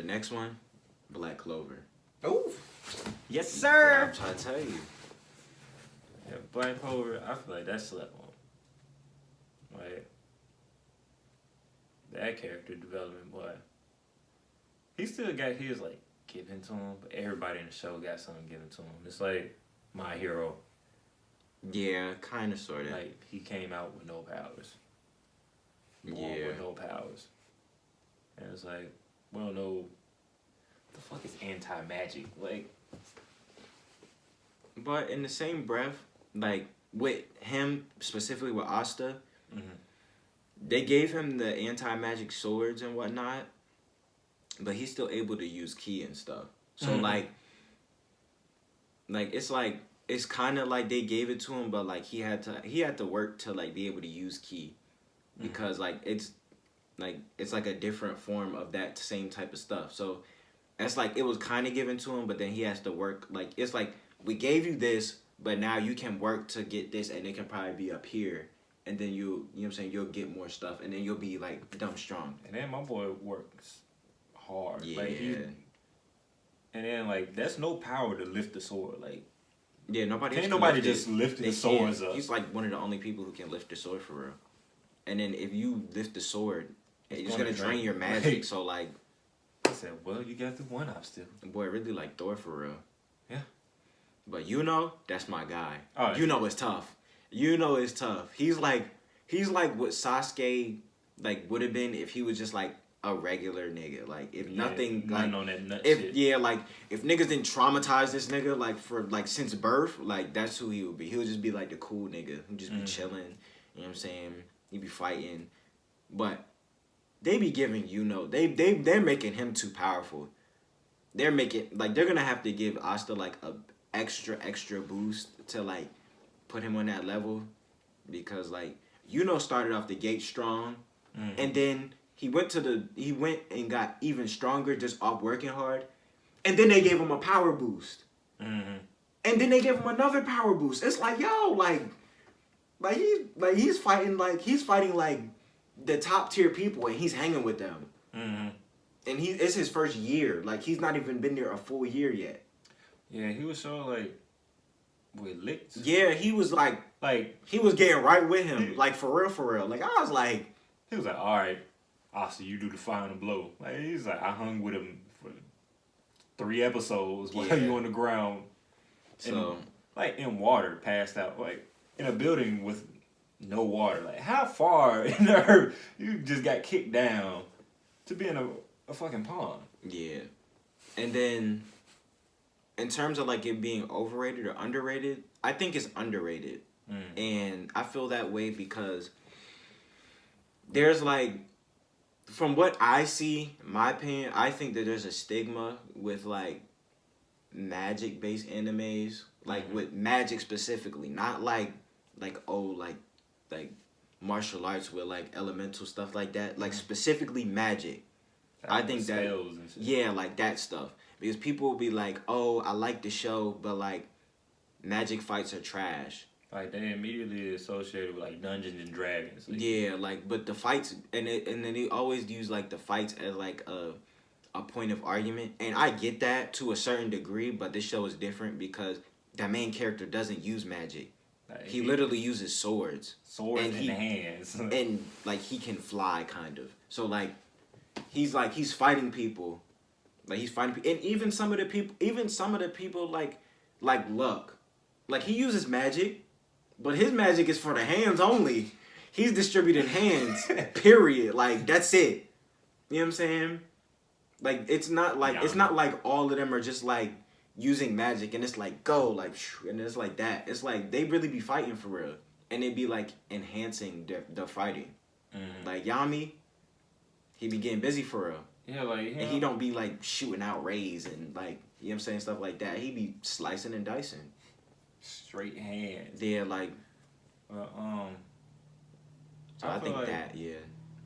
next one, Black Clover. Ooh. Yes, Yeah, sir. I'm trying to tell you. Yeah, Black Clover, I feel like that's slept on. Like, that character development, boy. He still got his, like, given to him, but everybody in the show got something given to him. It's like My Hero. Yeah, kind of, sort of. Like, he came out with no powers. Born Yeah. with no powers. And it's like, we don't know. What the fuck is anti-magic? Like, But in the same breath, like, with him, specifically with Asta, they gave him the anti-magic swords and whatnot, but he's still able to use ki and stuff. So, it's kind of like they gave it to him, but, like, he had to work to, like, be able to use ki. Because, like, it's like a different form of that same type of stuff. So, it's like, it was kind of given to him, but then he has to work, like, it's like, we gave you this, but now you can work to get this, and it can probably be up here. And then you know what I'm saying, you'll get more stuff, and then you'll be, like, dumb strong. and then my boy works hard. Yeah. Like, and then, like, that's no power to lift the sword. Like, Yeah, nobody can't else nobody lift just it. lift They the swords can't. up. He's, like, one of the only people who can lift the sword for real. And then if you lift the sword, it's gonna drain your magic. So, like, I said, well, you got through one obstacle. boy, really like Thor for real. Yeah. But that's my guy. Oh, yeah. It's tough. It's tough. He's like what Sasuke like would have been if he was just like a regular nigga. Like if nothing like on that nut if shit. like if niggas didn't traumatize this nigga like for like since birth, like that's who he would be. He would just be like the cool nigga who just be chilling. You know what I'm saying? He'd be fighting. But they be giving they're making him too powerful. They're gonna have to give Asta like a extra boost to like put him on that level, because like started off the gate strong, and then he went and got even stronger just off working hard, and then they gave him a power boost, and then they gave him another power boost. It's like he's fighting like the top tier people, and he's hanging with them. And it's his first year. Like, he's not even been there a full year yet. Yeah, he was so like with licks. Yeah, he was like he was getting right with him. Like, for real. Like, I was like, he was like, all right, Asa, you do the final blow. Like, he's like, I hung with him for 3 episodes while you on the ground. So, like, in water, passed out. Like, in a building with no water. Like, how far in the earth you just got kicked down to be in a fucking pond? yeah. And then, in terms of like it being overrated or underrated, I think it's underrated. And I feel that way because there's like, from what I see, in my opinion, I think that there's a stigma with like magic based animes, like with magic specifically, not like martial arts with like elemental stuff like that, like specifically magic. I think that, spells and shit. yeah, like that stuff. Because people will be like, oh, I like the show, but like magic fights are trash. Like, they immediately associated with like Dungeons and Dragons. Like, Yeah, like, but the fights, and then they always use like the fights as like a point of argument, and I get that to a certain degree, but this show is different because that main character doesn't use magic. like, He literally uses swords. swords and in hands. And like he can fly, kind of. So like he's fighting people, like he's fighting, and even some of the people like Luck, like he uses magic, but his magic is for the hands only. He's distributing hands, period. Like, that's it. You know what I'm saying? Like, it's not like all of them are just like using magic and it's like go like and it's like that. It's like they really be fighting for real, and they be like enhancing the fighting. Like Yami, he be getting busy for real. Yeah, like, And he don't be like shooting out rays and like, you know what I'm saying, stuff like that. He be slicing and dicing. straight hands. Yeah, like, so I think feel like, that, yeah.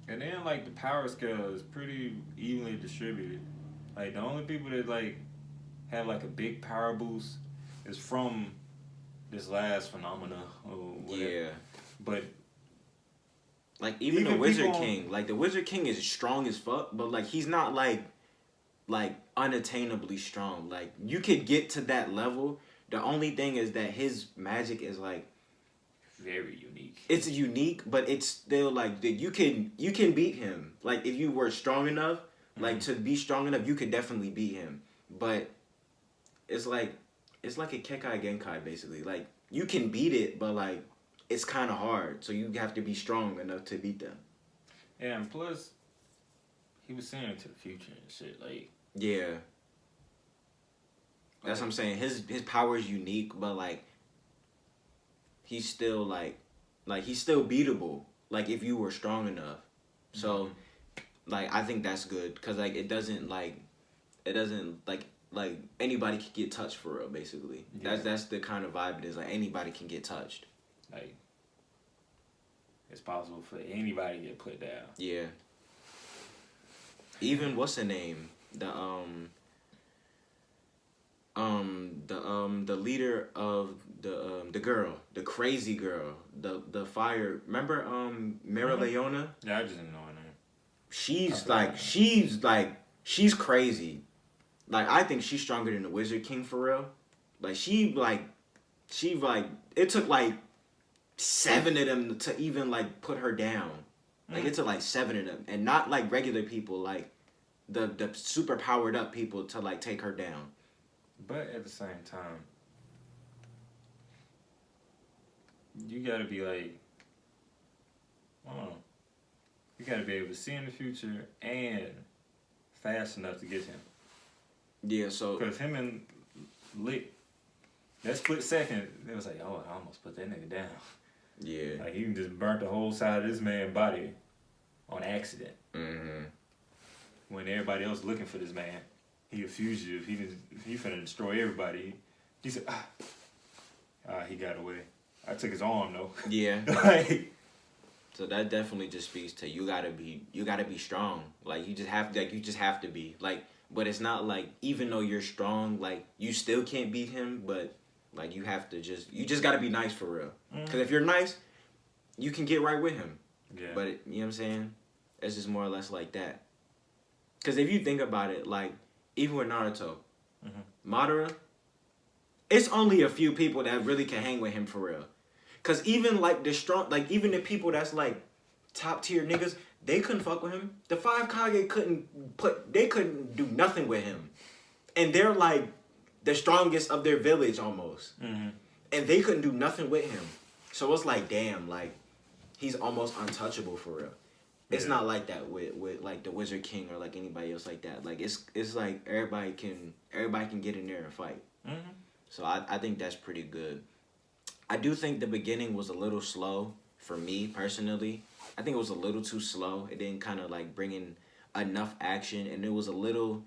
And then like the power scale is pretty evenly distributed. Like, the only people that like have like a big power boost is from this last phenomena or whatever. Yeah. But Like, even the Wizard people- King. Like, the Wizard King is strong as fuck, but like he's not like like unattainably strong. Like you could get to that level. The only thing is that his magic is like very unique. It's unique, but it's still like you can beat him. Like if you were strong enough, like to be strong enough, you could definitely beat him. But it's like a Kekai Genkai basically. Like you can beat it, but like it's kind of hard. So you have to be strong enough to beat them. Yeah, and plus, he was seeing into the future and shit. Like yeah, that's what I'm saying. His power is unique, but like he's still like he's still beatable. Like if you were strong enough. So like I think that's good because like it doesn't like anybody can get touched for real. Basically, that's the kind of vibe it is. Like anybody can get touched. Like it's possible for anybody to get put down. Yeah. Even what's her name? The leader of the girl, the crazy girl, the fire. Remember Mara Leona? Yeah, I just didn't know her name. She's crazy. Like I think she's stronger than the Wizard King for real. Like she it took like 7 of them to even like put her down. Like it took like 7 of them, and not like regular people, like the super powered up people to like take her down. But at the same time, you gotta be like, I don't know, you gotta be able to see in the future and fast enough to get him. Yeah, so because him and Lick, that split second, it was like, oh, I almost put that nigga down. Yeah, like he just burnt the whole side of this man's body on accident. Mm-hmm. When everybody else looking for this man, he a fugitive. He finna destroy everybody. He said, he got away. I took his arm though. Yeah. like, so that definitely just speaks to you gotta be strong. Like you just have to be like. But it's not like even though you're strong, like you still can't beat him. But like you just gotta be nice for real. Because if you're nice, you can get right with him. Yeah. But you know what I'm saying? It's just more or less like that. Because if you think about it, like even with Naruto, Madara, it's only a few people that really can hang with him for real. Cause even like even the people that's like top tier niggas, they couldn't fuck with him. The 5 Kage couldn't do nothing with him. And they're like the strongest of their village almost. And they couldn't do nothing with him. So it's like, damn, like he's almost untouchable for real. It's not like that with like the Wizard King or like anybody else like that. Like it's like everybody can get in there and fight. So I think that's pretty good. I do think the beginning was a little slow for me personally. I think it was a little too slow. It didn't kind of like bring in enough action, and it was a little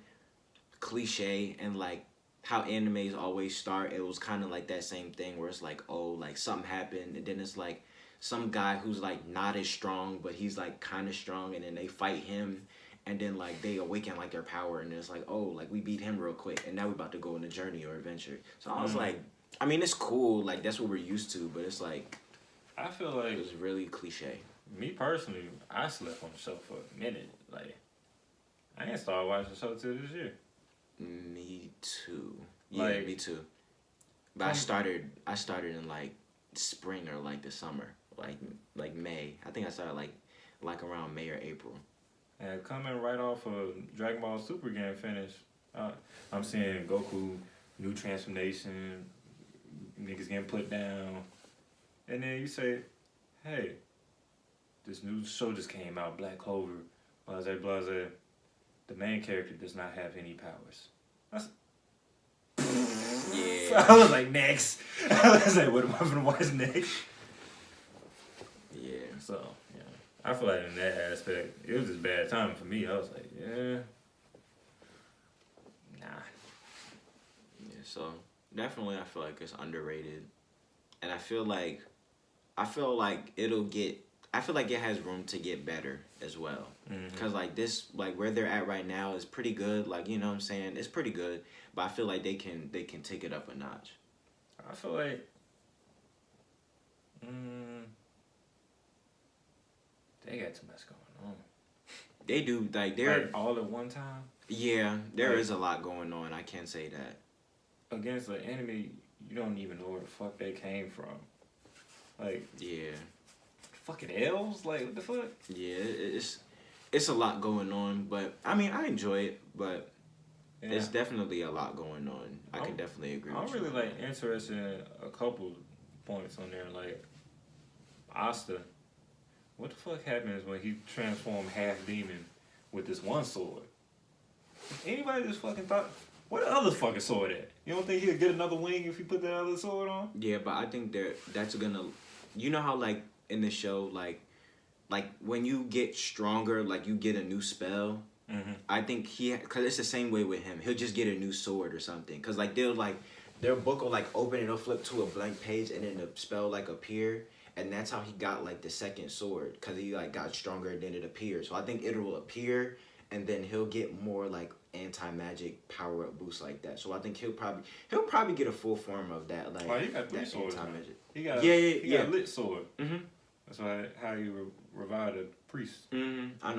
cliche. And like how animes always start, it was kind of like that same thing where it's like, oh, like something happened, and then it's like some guy who's like not as strong, but he's like kind of strong, and then they fight him, and then like they awaken like their power, and it's like, oh, like we beat him real quick, and now we're about to go on a journey or adventure. So I was like, I mean, it's cool, like that's what we're used to, but it's like, I feel like it was really cliche. Me personally, I slept on the show for a minute. Like I ain't started watching the show till this year. Me too. Yeah, like, me too. But I started in like spring or like the summer. Like May. I think I started like around May or April. And coming right off of Dragon Ball Super game finish, I'm seeing Goku, new transformation, niggas getting put down. And then you say, hey, this new show just came out, Black Clover, blase, blase. The main character does not have any powers. Yeah. I was like, next. I was like, what am I going to watch next? Yeah. So, yeah. I feel like in that aspect, it was just bad timing for me. I was like, yeah. Nah. Yeah, so definitely I feel like it's underrated. And I feel like it has room to get better as well. Because like this, like where they're at right now is pretty good. Like, you know what I'm saying? It's pretty good. But I feel like they can take it up a notch. I feel like they got too much going on. They do like they're like all at one time. yeah. There Like, is a lot going on. I can't say that. against an enemy you don't even know where the fuck they came from. Like Yeah, fucking elves. Like what the fuck? yeah. It's a lot going on, but I mean I enjoy it, but Yeah. it's definitely a lot going on. I can definitely agree. I'm with really you. like interested in a couple points on there, like Asta. What the fuck happens when he transformed half demon with this one sword? Anybody just fucking thought, where the other fucking sword at? You don't think he'll get another wing if he put that other sword on? Yeah, but I think that's gonna, you know how like in the show like when you get stronger, like you get a new spell. Mm-hmm. I think cause it's the same way with him. He'll just get a new sword or something. Cause like their book will like open and it'll flip to a blank page and then the spell like appear. And that's how he got like the second sword. Cause he like got stronger and then it appeared. So I think it will appear and then he'll get more like anti-magic power up boost like that. So I think he'll probably get a full form of that like Oh, he got three that swords. anti-magic. He got He got a lit sword. Mm-hmm. That's how you revive the priest. Mm-hmm. I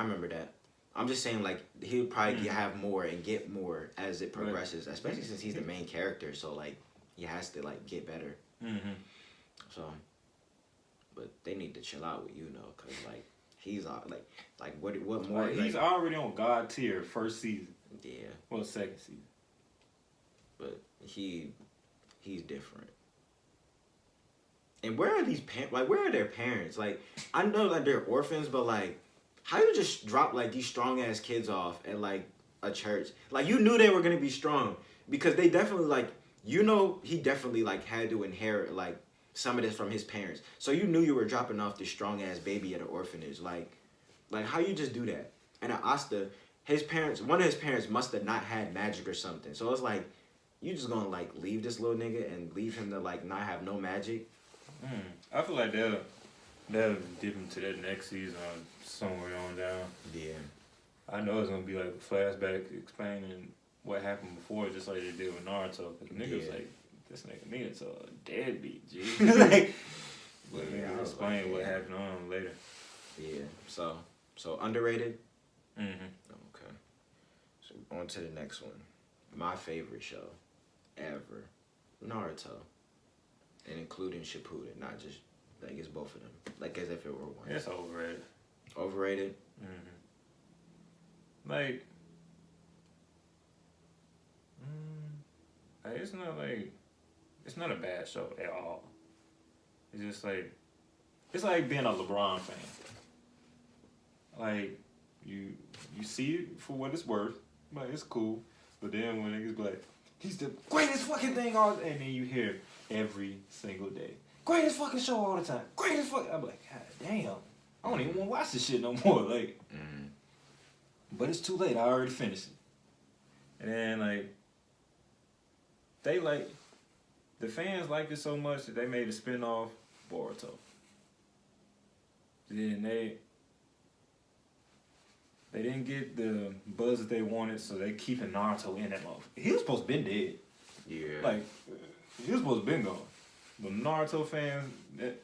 remember that. I'm just saying, like, he'll probably have more and get more as it progresses, especially since he's the main character. So, like, he has to, like, get better. Mm-hmm. So, but they need to chill out with because, like, he's, what more? Like, he's already on God tier first season. Yeah. Well, second season. But he's different. And where are these parents? Like, where are their parents? Like, I know that they're orphans, but, like, how you just drop like these strong ass kids off at like a church? Like you knew they were gonna be strong because they definitely like he definitely like had to inherit like some of this from his parents. So you knew you were dropping off this strong ass baby at an orphanage. Like how you just do that? And Asta, one of his parents must have not had magic or something. So it's like you just gonna like leave this little nigga and leave him to like not have no magic. I feel like they'll dip into that next season somewhere on down. Yeah. I know it's gonna be like a flashback explaining what happened before, just like they did with Naruto. Cause niggas like this nigga's a deadbeat, G. Like, but niggas explain what happened on later. Yeah. So underrated. Mm-hmm. Okay. So on to the next one. My favorite show ever, Naruto, and including Shippuden, not just. Like, it's both of them. Like, as if it were one. It's overrated. Overrated? Mm-hmm. Like, it's not a bad show at all. It's just like, it's like being a LeBron fan. Like, you see it for what it's worth. Like, it's cool. But then when niggas be like, he's the greatest fucking thing all, and then you hear every single day. Greatest fucking show all the time. Greatest fucking. I'm like, God damn. I don't even want to watch this shit no more. Like, but it's too late. I already finished it. And then like, the fans liked it so much that they made a spinoff, Boruto. Then they didn't get the buzz that they wanted, so they keeping Naruto in that motherfucker. He was supposed to been dead. Yeah. Like, he was supposed to been gone. The Naruto fans that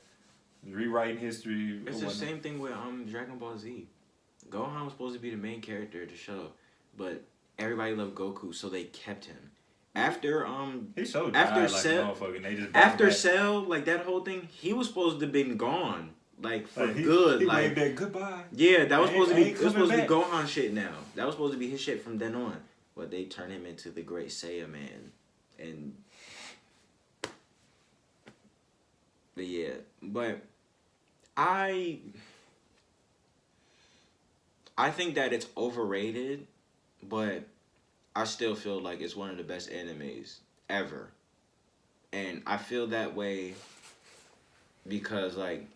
rewriting history. It's the same thing with Dragon Ball Z. Gohan was supposed to be the main character of the show, but everybody loved Goku, so they kept him. After he showed after like Cell, they just after Cell, like that whole thing, he was supposed to have been gone, like for like, good. He like that goodbye. Yeah, that was supposed to be. It was supposed to be back. Gohan shit now. That was supposed to be his shit from then on, but they turned him into the Great Saiyan Man, and. But yeah, but I think that it's overrated, but I still feel like it's one of the best animes ever. And I feel that way because like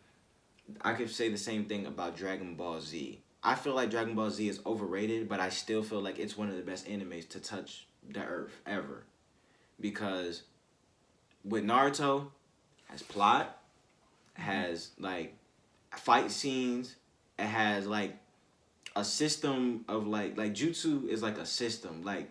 I could say the same thing about Dragon Ball Z. I feel like Dragon Ball Z is overrated, but I still feel like it's one of the best animes to touch the earth ever. Because with Naruto, has plot, has like fight scenes, it has like a system of like jutsu is like a system. Like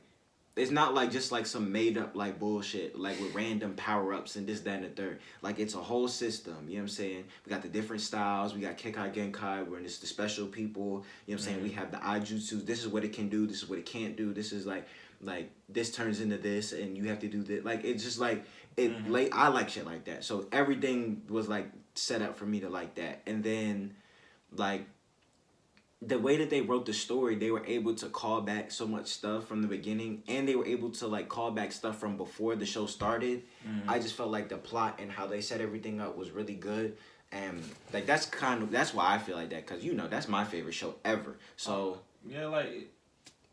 It's not like just like some made up like bullshit, like with random power ups and this, that, and the third. Like it's a whole system. You know what I'm saying? We got the different styles. We got Kekai Genkai, where it's the special people. You know what I'm saying? We have the Aijutsu. This is what it can do. This is what it can't do. This is like this turns into this, and you have to do this. Like it's just like it. Like I like shit like that. So everything was like set up for me to like that, and then like the way that they wrote the story, they were able to call back so much stuff from the beginning, and they were able to like call back stuff from before the show started. I just felt like the plot and how they set everything up was really good, and like that's why I feel like that, because you know that's my favorite show ever. So yeah,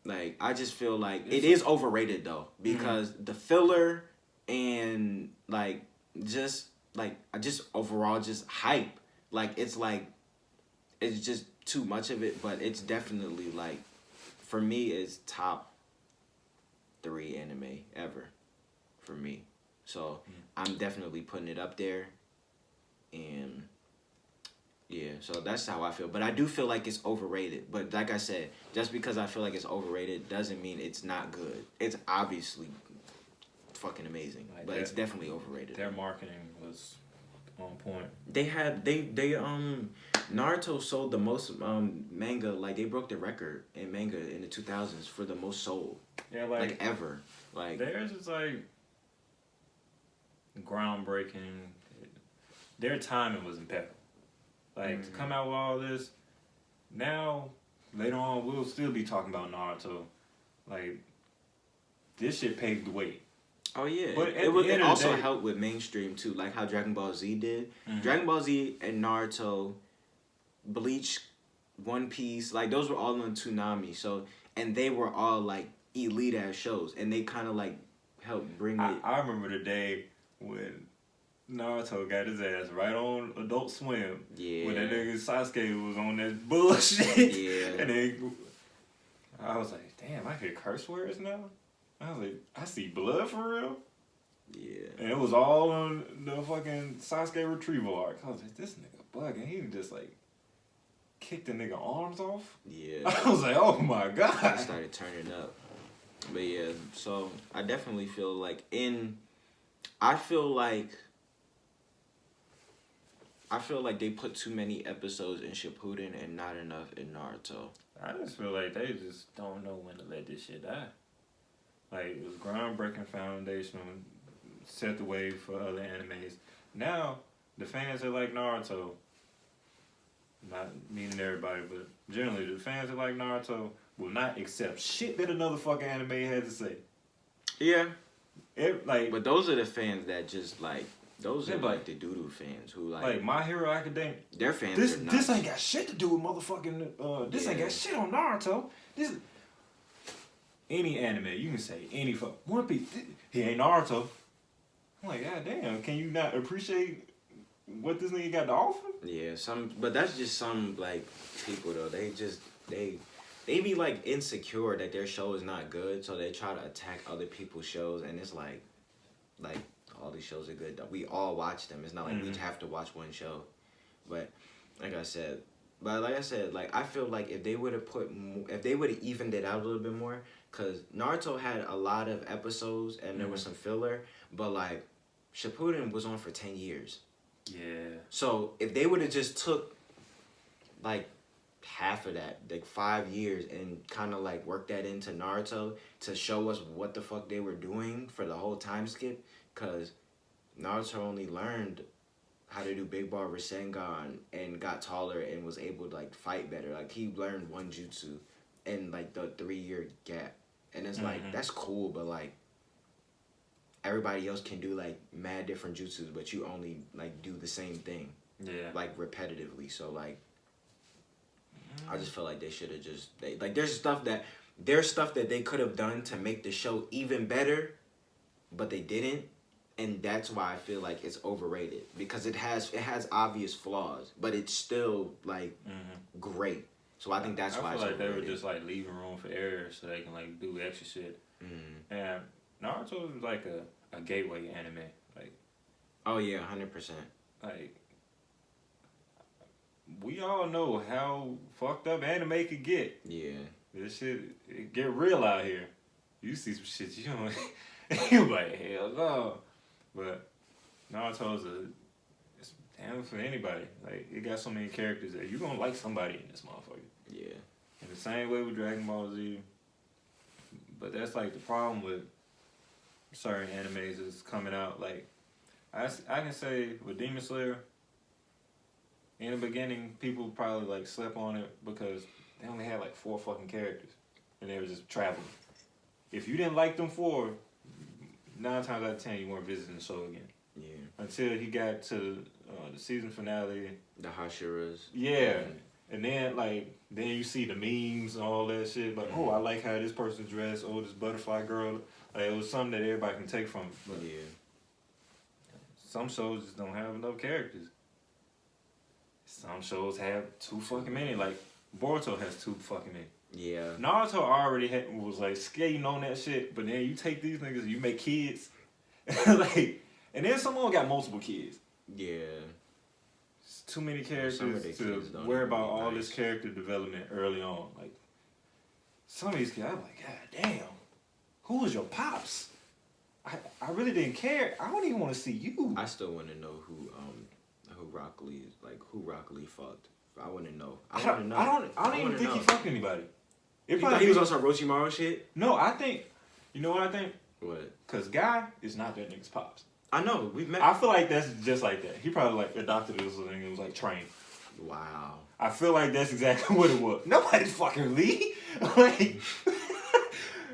like I just feel like it is overrated though, because the filler and like just overall just hype, like it's just too much of it, but it's definitely like, for me, it's top 3 anime ever for me. So I'm definitely putting it up there, and yeah, so that's how I feel. But I do feel like it's overrated. But like I said, just because I feel like it's overrated doesn't mean it's not good. It's obviously fucking amazing, like but it's definitely overrated. Their marketing was on point. They Naruto sold the most manga. Like they broke the record in manga in the 2000s for the most sold. Yeah, like ever. Like theirs is like groundbreaking. Their timing was impeccable. Like to come out with all this, now later on we'll still be talking about Naruto. Like this shit paved the way. Oh yeah, but it also helped with mainstream too, like how Dragon Ball Z did. Dragon Ball Z and Naruto, Bleach, One Piece, like those were all on Toonami. So, and they were all like elite ass shows, and they kind of like helped bring it. I remember the day when Naruto got his ass right on Adult Swim. Yeah. When that nigga Sasuke was on that bullshit. Yeah. And then I was like, damn, I hear curse words now. I was like, I see blood for real? Yeah. And it was all on the fucking Sasuke retrieval arc. I was like, this nigga bugging. He just like kicked the nigga arms off. Yeah. I was like, oh my God. He started turning up. But yeah, so I definitely feel like I feel like they put too many episodes in Shippuden and not enough in Naruto. I just feel like they just don't know when to let this shit die. Like, it was groundbreaking, foundational, set the way for other animes. Now, the fans that like Naruto, not meaning everybody, but generally the fans that like Naruto will not accept shit that another fucking anime had to say. Yeah. But those are the fans that just like, those are like the doo-doo fans who like My Hero Academia. Their fans this, are nuts. This ain't got shit to do with motherfucking, this ain't got shit on Naruto. This any anime, you can say any One Piece, he ain't Naruto. I'm like, God damn, can you not appreciate what this nigga got to offer? Yeah, but that's just some like people though. They be like insecure that their show is not good, so they try to attack other people's shows, and it's like all these shows are good. We all watch them. It's not like we have to watch one show. But like I said, like I feel like if they would have evened it out a little bit more, because Naruto had a lot of episodes and there was some filler, but like Shippuden was on for 10 years. Yeah. So if they would have just took like half of that, like 5 years, and kind of like worked that into Naruto to show us what the fuck they were doing for the whole time skip, because Naruto only learned how to do Big Ball Rasengan and got taller and was able to like fight better. Like he learned one jutsu in like the 3-year gap, and it's like that's cool, but like everybody else can do like mad different jutsus, but you only like do the same thing, like repetitively. So like I just feel like they should have just there's stuff that they could have done to make the show even better, but they didn't. And that's why I feel like it's overrated, because it has obvious flaws, but it's still like great. So I think that's why it's overrated. They were just like leaving room for error so they can like do extra shit. And Naruto is like a gateway anime. Like, oh yeah, 100%. Like, we all know how fucked up anime could get. Yeah. This shit it get real out here. You see some shit you don't. You like hell no, but Naruto's it's damn for anybody. Like it got so many characters that you gonna like somebody in this motherfucker. Yeah. In the same way with Dragon Ball Z. But that's like the problem with certain animes is coming out. Like I can say with Demon Slayer. In the beginning, people probably like slept on it because they only had like 4 fucking characters, and they were just traveling. If you didn't like them 4, 9 times out of 10 you weren't visiting the show again. Yeah. Until he got to the season finale. The Hashiras. Yeah. And then then you see the memes and all that shit. Like, oh, I like how this person's dressed. Oh, this butterfly girl. Like, it was something that everybody can take from it. But yeah. Some shows just don't have enough characters. Some shows have too fucking many. Like, Boruto has too fucking many. Yeah. Naruto already was like skating on that shit, but then you take these niggas, you make kids. Like, and then someone got multiple kids. Yeah. It's too many characters to worry about all this character development early on. Like, some of these kids, I'm like, God damn, who was your pops? I really didn't care. I don't even want to see you. I still want to know who Rock Lee is, like who Rock Lee fucked. I want to know. I don't even think he fucked anybody. You thought he was on some Orochimaru shit? No, I think. You know what I think? What? Cause Guy is not that nigga's pops. I know. We've met. I feel like that's just like that. He probably like adopted this and it was like trained. Wow. I feel like that's exactly what it was. Nobody's fucking Lee. Like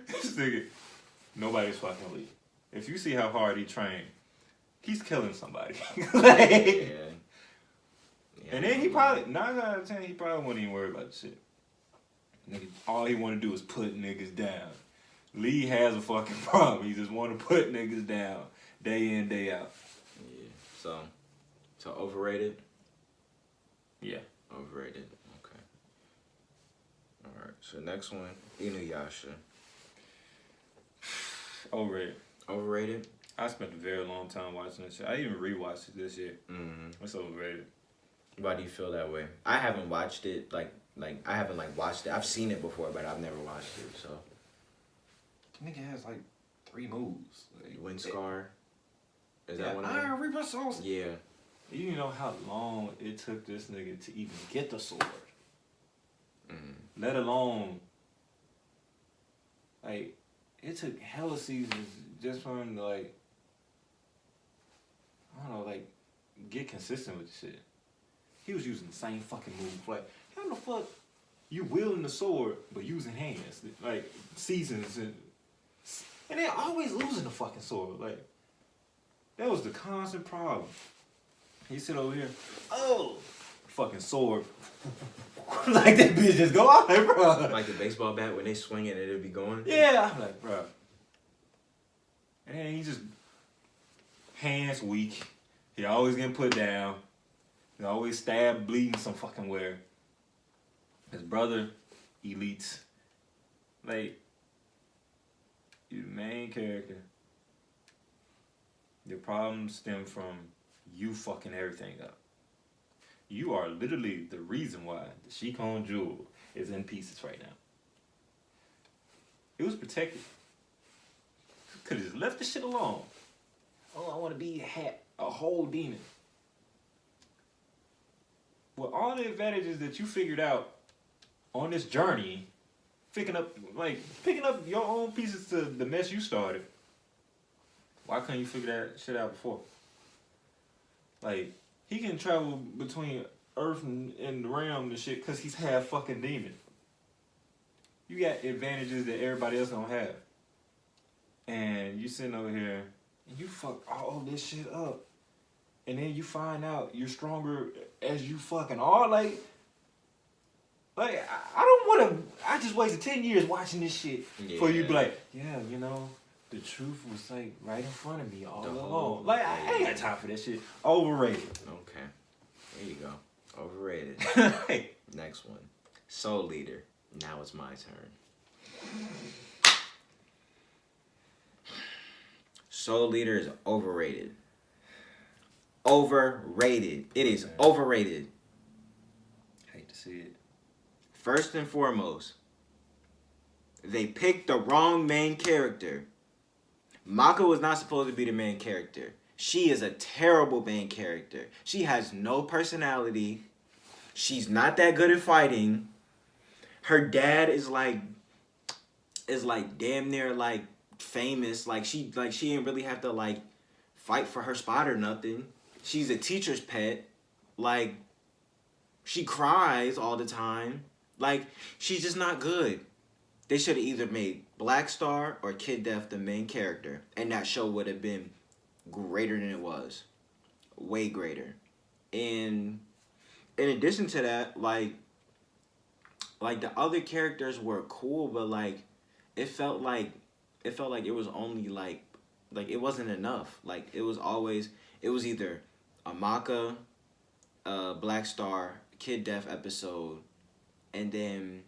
this nigga. Nobody's fucking Lee. If you see how hard he trained, he's killing somebody. Like, yeah. And then he probably 9 out of 10 he probably wouldn't even worry about the shit. Nigga, all he want to do is put niggas down. Lee has a fucking problem. He just want to put niggas down day in, day out. Yeah. So overrated? Yeah. Overrated. Okay. Alright. So next one, Inuyasha. Overrated. Overrated? I spent a very long time watching this shit. I even rewatched it this year. Mm-hmm. It's overrated. Why do you feel that way? I haven't watched it. Like I haven't watched it. I've seen it before, but I've never watched it. So. Nigga has like 3 moves. Like, Wind Scar. Is yeah, that one of them? Iron Reaper Sauce. Yeah. You know how long it took this nigga to even get the sword. Let alone, like, it took hella seasons just for him to, like, I don't know, like, get consistent with the shit. He was using the same fucking move. Like, how the fuck you wielding the sword but using hands? Like, seasons and then always losing the fucking sword. Like, that was the constant problem. He sit over here, oh, fucking sword. Like that bitch just go out, like, bro. Like the baseball bat when they swing it, it'll be going. Yeah, I'm like, bro. And then he just hands weak. He always getting put down. He always stabbed, bleeding some fucking where. His brother, elites. Like, you're the main character. Your problems stem from you fucking everything up. You are literally the reason why the Shikon Jewel is in pieces right now. It was protected. Could have just left the shit alone. Oh, I want to be a whole demon. Well, all the advantages that you figured out on this journey, picking up your own pieces to the mess you started. Why couldn't you figure that shit out before? Like, he can travel between Earth and the realm and shit because he's half fucking demon. You got advantages that everybody else don't have. And you sitting over here and you fuck all this shit up. And then you find out you're stronger as you fucking are. Like I don't want to. I just wasted 10 years watching this shit for you to be like, yeah, you know, the truth was like right in front of me all along. Like, I ain't got time for that shit. Overrated. Okay. There you go. Overrated. Next one. Soul Leader. Now it's my turn. Soul Leader is overrated. Overrated. It is overrated. Hate to see it. First and foremost, They picked the wrong main character. Maka was not supposed to be the main character. She is a terrible main character. She has no personality. She's not that good at fighting. Her dad is like damn near like famous. Like she didn't really have to like fight for her spot or nothing. She's a teacher's pet. Like she cries all the time. Like she's just not good. They should have either made Black Star or Kid Def the main character, and that show would have been greater than it was, way greater. And in addition to that, like the other characters were cool, but like it felt like it was only like it wasn't enough. Like it was either a Maka, Black Star, Kid Def episode, and then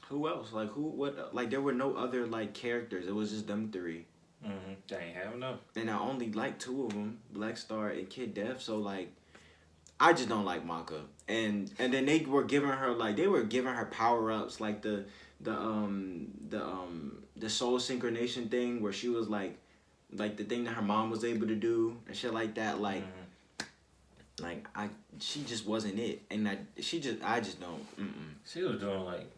who else? Like what? Like there were no other like characters. It was just them three. Mm-hmm. They ain't have enough. And I only like two of them, Black Star and Kid Def. So like, I just don't like Maka. And then they were giving her power ups like the soul synchronization thing where she was like the thing that her mom was able to do and shit like that. Like, she just wasn't it. And I just don't. She was doing like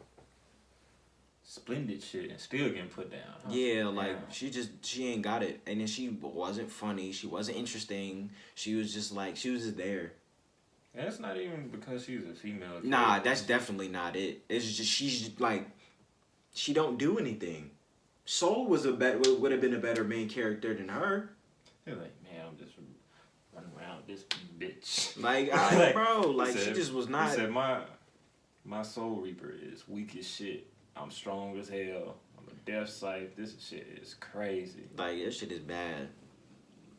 splendid shit and still getting put down. Yeah, like she ain't got it. And then she wasn't funny. She wasn't interesting. She was just there. And it's not even because she's a female. Nah, that's definitely not it. It's just she's like she don't do anything. Soul would have been a better main character than her. They're like, man, I'm just running around this bitch. Like, she just was not. He said my Soul Reaper is weak as shit. I'm strong as hell. I'm a death sight. This shit is crazy. Like, this shit is bad.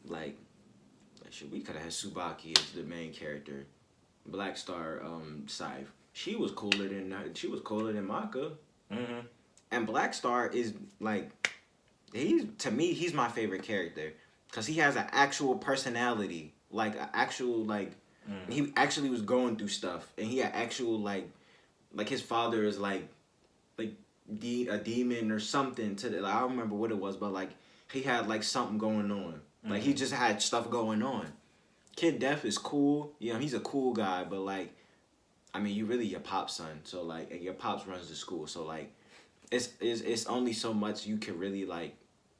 Like shit, we could have had Tsubaki as the main character. Black Star, Scythe. She was cooler than Maka. Mm-hmm. And Black Star is like, he's my favorite character because he has an actual personality, like an actual he actually was going through stuff, and he had actual like his father is like a demon or something I don't remember what it was, but like he had like something going on, like he just had stuff going on. Kid Def is cool, he's a cool guy, but like, I mean, you really your pop's son, so like, and your pops runs the school, so like, it's only so much you can really like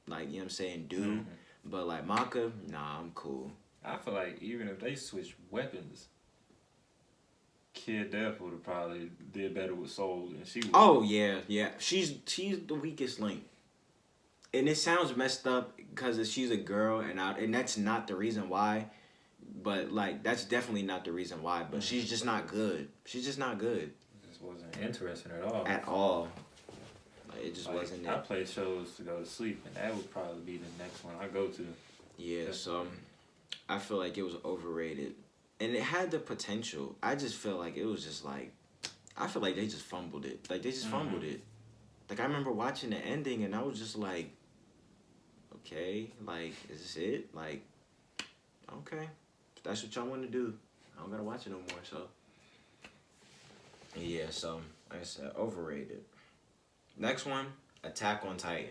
you know what I'm saying, do. But like Maka, nah, I'm cool. I feel like even if they switched weapons, Kid Def would have probably did better with Soul than she would. Oh yeah. She's the weakest link. And it sounds messed up because she's a girl, and that's not the reason why. But like that's definitely not the reason why. But she's just not good. She's just not good. It just wasn't interesting at all. At all. Like, it just wasn't. I play shows to go to sleep, and that would probably be the next one I go to. Yeah. So I feel like it was overrated. And it had the potential. I just feel like it was just like, I feel like they just fumbled it. Like, they just fumbled it. Like, I remember watching the ending, and I was just like, okay, like, is this it? Like, okay, if that's what y'all want to do, I don't gotta watch it no more, so. Yeah, so, like I said, overrated. Next one, Attack on Titan.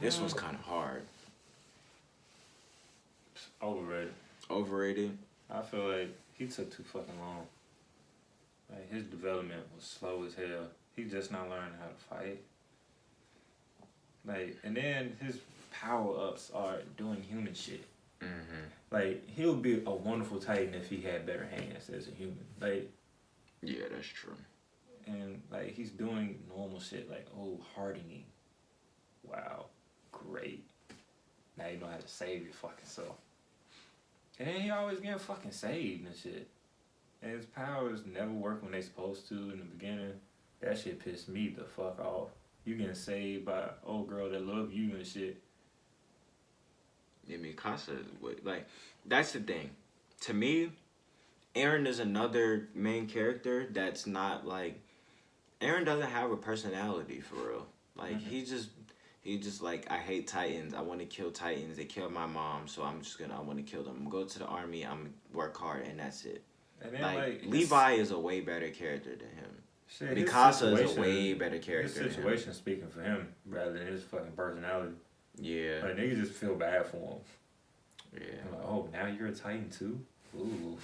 This one's kind of hard. Overrated. Overrated? I feel like he took too fucking long. Like, his development was slow as hell. He just not learning how to fight. Like, and then his power-ups are doing human shit. Like, he'll be a wonderful Titan if he had better hands as a human. Like, yeah, that's true. And, like, he's doing normal shit like, oh, hardening. Wow. Great. Now you know how to save your fucking self. And then he always getting fucking saved and shit. And his powers never work when they supposed to in the beginning. That shit pissed me the fuck off. You getting saved by an old girl that love you and shit. I mean, Casa, like, that's the thing. To me, Eren is another main character that's not, like, Eren doesn't have a personality, for real. Like, he just like, I hate Titans. I want to kill Titans. They killed my mom, so I want to kill them. I'm go to the army, I'm work hard, and that's it. And then, like Levi is a way better character than him. Shit, Mikasa is a way better his character. situation speaking for him rather than his fucking personality. Yeah. Like niggas just feel bad for him. Yeah. I'm like, oh, now you're a Titan too. Ooh.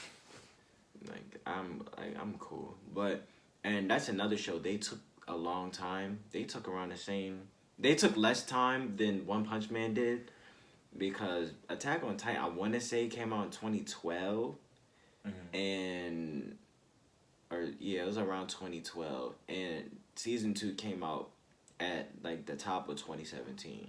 I'm cool, but and that's another show. They took a long time. They took around the same. They took less time than One Punch Man did, because Attack on Titan, I want to say, came out in 2012, and or yeah, it was around 2012, and season 2 came out at like the top of 2017.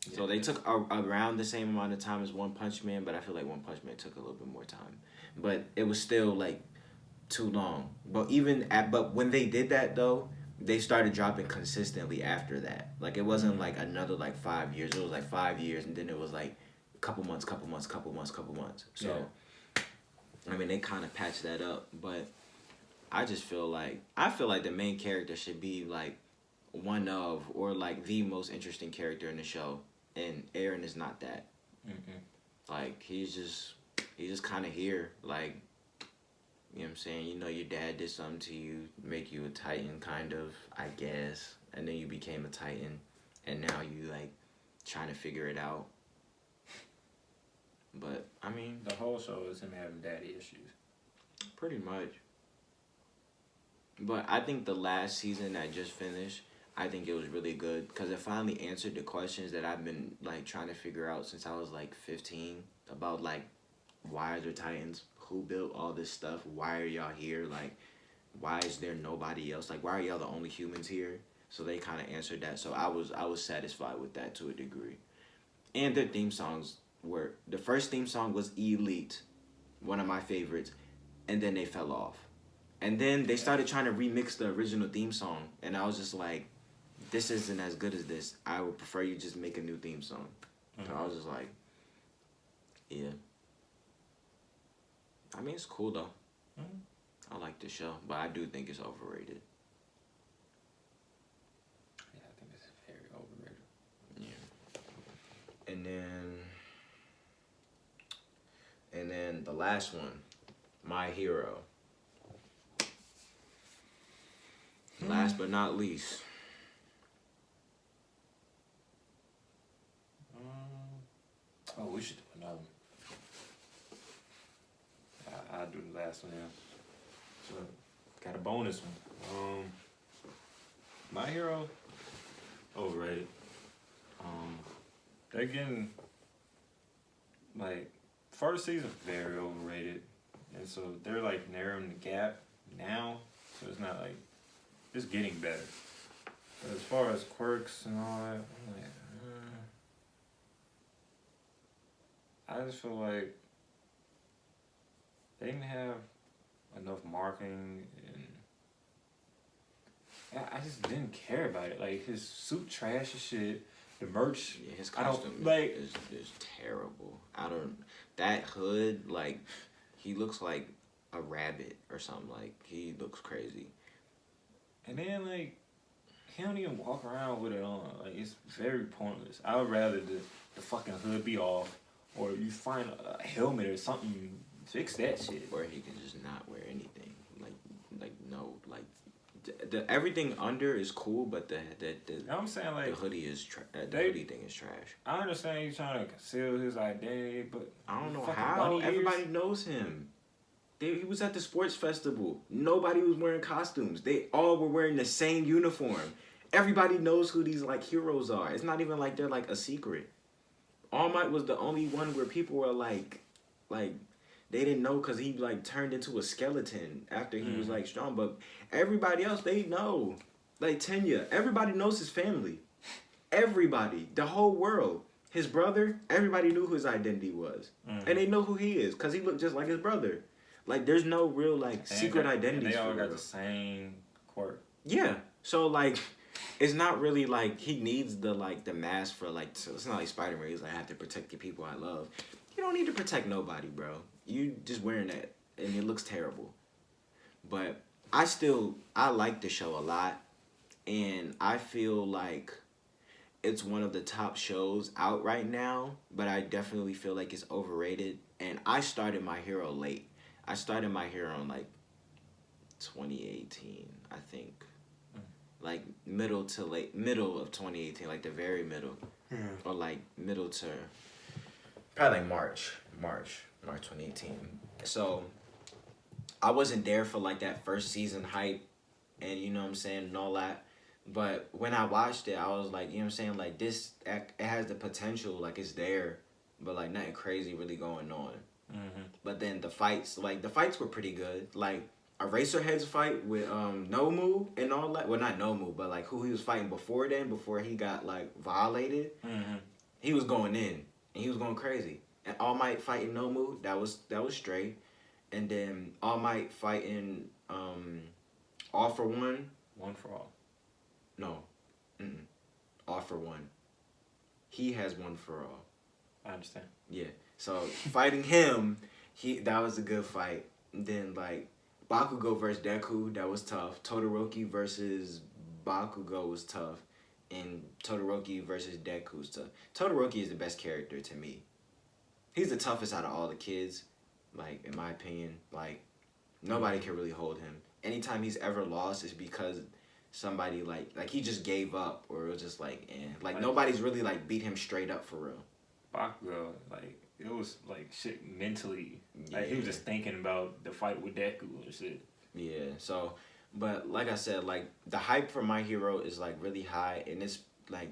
Yeah, so they took around the same amount of time as One Punch Man, but I feel like One Punch Man took a little bit more time. But it was still like too long. But but when they did that though, they started dropping consistently after that. Like it wasn't like another like 5 years. It was like 5 years, and then it was like couple months. So I mean, they kind of patched that up, but I feel like the main character should be like one of, or like the most interesting character in the show, and Eren is not that. Like he's just kind of here, like, you know what I'm saying, you know, your dad did something to you, make you a Titan, kind of, I guess, and then you became a Titan, and now you like trying to figure it out. But I mean, the whole show is him having daddy issues, pretty much. But I think the last season that just finished, I think it was really good because it finally answered the questions that I've been like trying to figure out since I was like 15, about like, why are there Titans? Who built all this stuff? Why are y'all here? Like, why is there nobody else? Like, why are y'all the only humans here? So they kind of answered that. So I was satisfied with that to a degree. And their theme songs were, the first theme song was Elite, one of my favorites, and then they fell off. And then they started trying to remix the original theme song, and I was just like, this isn't as good as this. I would prefer you just make a new theme song. So I was just like, yeah. I mean, it's cool though. I like the show, but I do think it's overrated. Yeah, I think it's very overrated. Yeah. And then the last one, My Hero. Last but not least. Oh, we should do another one. I'll do the last one, yeah. So, got a bonus one. My Hero, overrated. They're getting, like, first season, very overrated. And so they're, like, narrowing the gap now. So it's not, like, it's getting better. But as far as quirks and all that, I'm like, I just feel like they didn't have enough marketing, and I just didn't care about it. Like, his suit trash as shit. The merch, yeah, his costume is terrible. That hood, like, he looks like a rabbit or something. Like, he looks crazy. And then, like, he don't even walk around with it on. Like, it's very pointless. I would rather the fucking hood be off, or you find a helmet or something, fix that shit. Or he can just not wear anything. Like no, like the everything under is cool, but the I'm saying, like, the hoodie is hoodie thing is trash. I understand he's trying to conceal his identity, but I don't know how. Everybody knows him. He was at the sports festival. Nobody was wearing costumes. They all were wearing the same uniform. Everybody knows who these like heroes are. It's not even like they're like a secret. All Might was the only one where people were like they didn't know because he like turned into a skeleton after he was like strong. But everybody else, they know. Like Tenya, everybody knows his family. Everybody, the whole world. His brother, everybody knew who his identity was. And they know who he is because he looked just like his brother. Like, there's no real like secret identities. And they all for got real. the same quirk. Yeah. So like, it's not really like he needs the mask for like. So it's not like Spider-Man. He's like, I have to protect the people I love. You don't need to protect nobody, bro. You just wearing that, and it looks terrible. But I like the show a lot, and I feel like it's one of the top shows out right now. But I definitely feel like it's overrated. And I started My Hero late. I started My Hero in like 2018, I think. Like middle of 2018, like the very middle. Or like middle to probably like March 2018. So I wasn't there for like that first season hype and you know what I'm saying and all that. But when I watched it, I was like, you know what I'm saying, like this, it has the potential, like it's there, but like nothing crazy really going on. But then the fights were pretty good. Like Eraserhead's fight with Nomu and all that. Well, not Nomu, but like who he was fighting before he got like violated. He was going in and he was going crazy. And All Might fighting Nomu, that was straight. And then All Might fighting All for One. One for All. No. All for One. He has One for All. I understand. Yeah. So fighting him, that was a good fight. And then like Bakugo versus Deku, that was tough. Todoroki versus Bakugo was tough. And Todoroki versus Deku was tough. Todoroki is the best character to me. He's the toughest out of all the kids, like in my opinion. Like nobody can really hold him. Anytime he's ever lost is because somebody like he just gave up or it was just like like nobody's really like beat him straight up for real. Bakugo, like it was like shit mentally. Like he was just thinking about the fight with Deku and shit. Yeah. So, but like I said, like the hype for My Hero is like really high, and it's like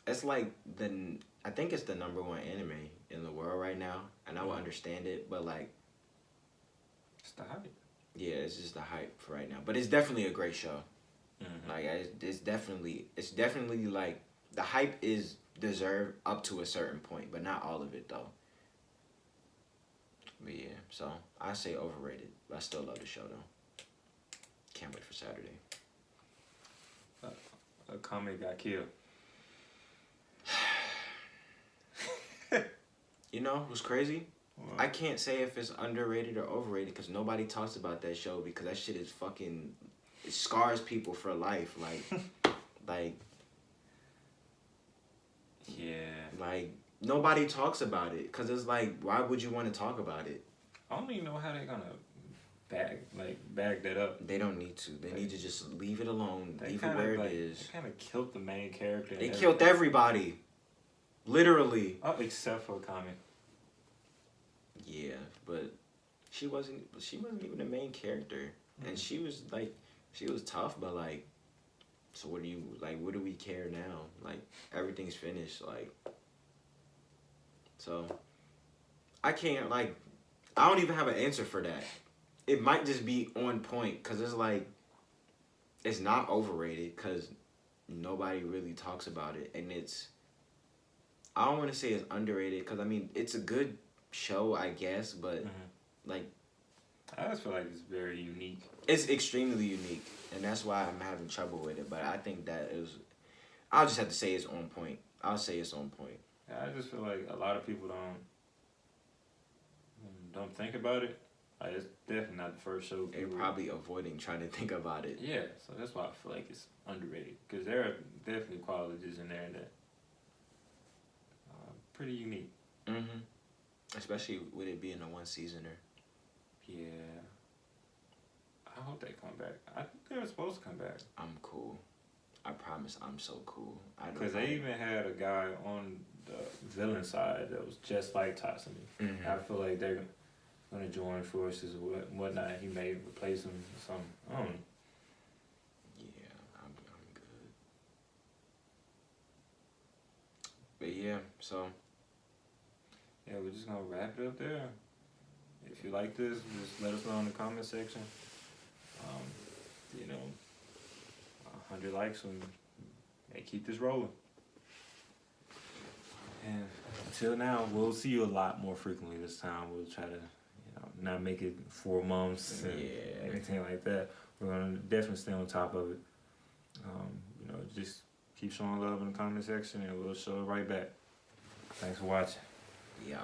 I think it's the #1 anime in the world right now, and I would understand it, but like it's the hype. Yeah, it's just the hype for right now, but it's definitely a great show. Like it's definitely like the hype is deserved up to a certain point, but not all of it though. But yeah, so I say overrated, but I still love the show though. Can't wait for Saturday. A comic got killed. You know what's crazy? What? I can't say if it's underrated or overrated because nobody talks about that show because that shit is fucking... It scars people for life. Like... Yeah. Like, nobody talks about it because it's like, why would you want to talk about it? I don't even know how they're gonna bag that up. They don't need to. They need to just leave it alone. Leave it where it is. They kind of killed the main character. They killed everybody. Literally. Oh, except for Kami. Yeah, but she wasn't even the main character. And she was tough, but like, so what do we care now? Like, everything's finished, like, so I can't, like, I don't even have an answer for that. It might just be on point, because it's like, it's not overrated, because nobody really talks about it, and I don't want to say it's underrated, because, I mean, it's a good show, I guess, but, like... I just feel like it's very unique. It's extremely unique, and that's why I'm having trouble with it, but I think that I'll just have to say it's on point. I'll say it's on point. Yeah, I just feel like a lot of people don't think about it. Like, it's definitely not the first show. They're probably avoiding trying to think about it. Yeah, so that's why I feel like it's underrated. Because there are definitely qualities in there that are pretty unique. Especially with it being a one-seasoner. Yeah. I hope they come back. I think they were supposed to come back. I'm cool. I promise I'm so cool. Because they even had a guy on the villain side that was just like Tatsumi. I feel like they're going to join forces or whatnot. He may replace him or something. I don't know. Yeah, I'm good. But yeah, so. Yeah, we're just going to wrap it up there. If you like this, just let us know in the comment section. 100 likes and keep this rolling. And until now, we'll see you a lot more frequently this time. We'll try to, not make it 4 months and anything like that. We're gonna definitely stay on top of it. Just keep showing love in the comment section, and we'll show it right back. Thanks for watching. Yeah.